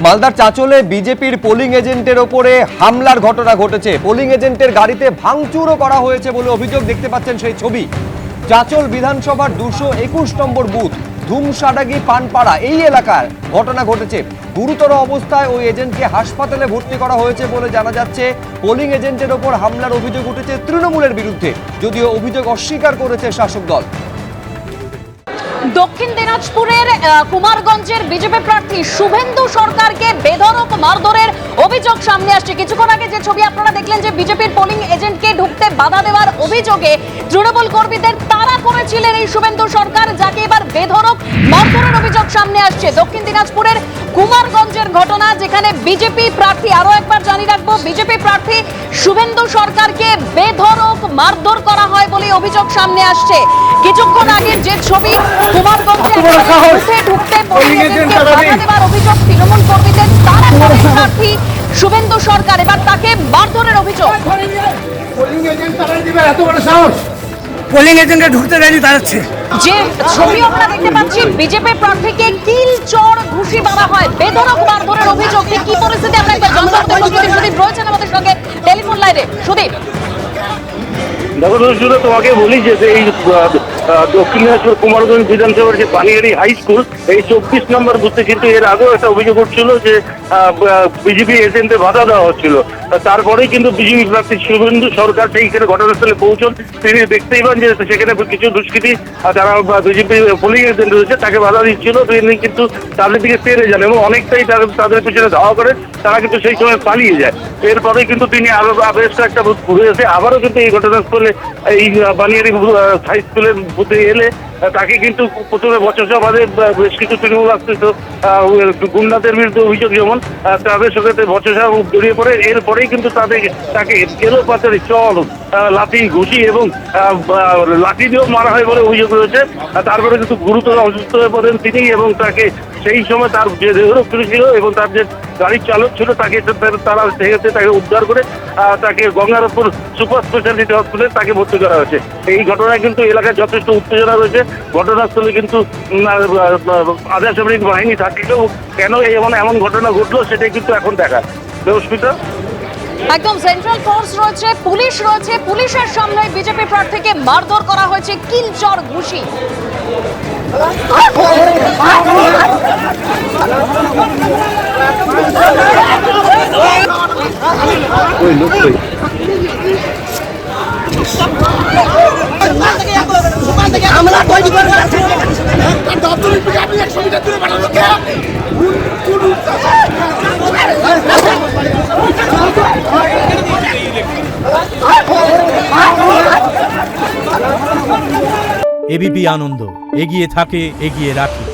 মালদার চাঁচলে বিজেপির পোলিং এজেন্টের ওপরে হামলার ঘটনা ঘটেছে। পোলিং এজেন্টের গাড়িতে ভাঙচুরও করা হয়েছে বলে অভিযোগ। দেখতে পাচ্ছেন সেই ছবি। চাঁচল বিধানসভার 221 নম্বর বুথ ধুমসাডাগি পানপাড়া এই এলাকার ঘটনা ঘটেছে। গুরুতর অবস্থায় ওই এজেন্টকে হাসপাতালে ভর্তি করা হয়েছে বলে জানা যাচ্ছে। পোলিং এজেন্টের ওপর হামলার অভিযোগ উঠেছে তৃণমূলের বিরুদ্ধে, যদিও অভিযোগ অস্বীকার করেছে শাসক দল। দক্ষিণ দিনাজপুরের কুমারগঞ্জের বিজেপি প্রার্থী শুভেন্দু সরকারকে বেধড়ক মারধরের অভিযোগ সামনে আসছে। কিছুক্ষণ আগে যে ছবি আপনারা দেখলেন, যে বিজেপির পোলিং এজেন্টকে ঢুকতে বাধা দেওয়ার অভিযোগে তৃণমূল কর্মীদের তাড়া করেছিলেন এই শুভেন্দু সরকার, যাকে এবার বেধড়ক মারধরের অভিযোগ সামনে আসছে। দক্ষিণ দিনাজপুরের কুমারগঞ্জের ঘটনা, যেখানে বিজেপি প্রার্থী, আরো একবার জানিয়ে রাখবো, বিজেপি প্রার্থী শুভেন্দু সরকারকে বেধড়ক মারধর করা হয় বলে অভিযোগ সামনে আসছে। কিছুক্ষণ আগে যে ছবি, কুমারগঞ্জে ঢুকতে পোলিং এজেন্টকে বাধা দেওয়ার অভিযোগ তৃণমূল কর্মীদের তাড়া করে প্রার্থী শুভেন্দু সরকার, এবার তাকে মারধরের অভিযোগ। পোলিং এজেন্ট তারা দিবে এত বড় সাহস, পোলিং এজেন্টে ঢুকতে দেয়নি তাড়াচ্ছে। যে ছবি আমরা দেখতে পাচ্ছি, বিজেপি প্রার্থীকে কিল চড় ঘুষি মারা হয়, বেধড়ক মারধরের অভিযোগ। কি পরিস্থিতি আমরা একবার জানতে চাই। সুদীপ রয়েছেন আমাদের সঙ্গে টেলিফোন লাইনে। সুদীপ, দেখো তোমাকে বলি যে এই দক্ষিণ দিনাজপুর কুমারগঞ্জ বিধানসভার যে পানিয়ারি হাই স্কুল, এই 24 নম্বর বুথে কিন্তু এর আগেও একটা অভিযোগ উঠছিল যে বিজেপি এজেন্টে বাধা দেওয়া হচ্ছিল। তারপরেই কিন্তু বিজেপি প্রার্থী শুভেন্দু সরকার সেইখানে ঘটনাস্থলে পৌঁছন। তিনি দেখতেই পান যে সেখানে কিছু দুষ্কৃতী যারা বিজেপি পোলিং এজেন্ট রয়েছে তাকে বাধা দিচ্ছিল। তিনি কিন্তু তাদের দিকে তেড়ে যান এবং অনেকটাই তাদের পিছনে ধাওয়া করে। তারা কিন্তু সেই সময় পালিয়ে যায়। এরপরে কিন্তু তিনি আরো বেশ একটা বুথ ঘুরে এসে আবারও কিন্তু এই ঘটনাস্থলে এই বানিয়ারি হাই স্কুলের বুথে এলে তাকে কিন্তু প্রথমে বচসা বাদে বেশ কিছু তৃণমূল আশ্রিত গুন্ডাদের বিরুদ্ধে অভিযোগ, যেমন তাদের সঙ্গে বচসা জড়িয়ে পড়ে। এরপরেই কিন্তু তাকে এলো পাচারি, চল, লাঠি, ঘুষি এবং লাঠি দিয়েও মারা হয় বলে অভিযোগ রয়েছে। তারপরে কিন্তু গুরুতর অসুস্থ হয়ে পড়েন তিনি এবং তাকে সেই সময় তার যে দেহরক্ষী ছিল এবং তার যে গাড়ির চালক ছিল তারা তাকে উদ্ধার করে তাকে গঙ্গারামপুর সুপার স্পেশালিটি হসপিটালে তাকে ভর্তি করা হয়েছে। এই ঘটনায় কিন্তু এলাকায় যথেষ্ট উত্তেজনা রয়েছে। ঘটনাস্থলে কিন্তু আধা সামরিক বাহিনী থাকলেও কেন এমন ঘটনা ঘটলো সেটাই কিন্তু এখন দেখা। দেবস্মিতা, একদম সেন্ট্রাল ফোর্স রয়েছে, পুলিশ রয়েছে, পুলিশের সামনে বিজেপি প্রার্থীকে মারধর করা হয়েছে কিল চড় ঘুষি। আমরা তৈরি করবো দপ্তরের পিঠে আপনি 100 মিটার দূরে বানানো কে এবিপি আনন্দ, এগিয়ে থাকে, এগিয়ে রাখে।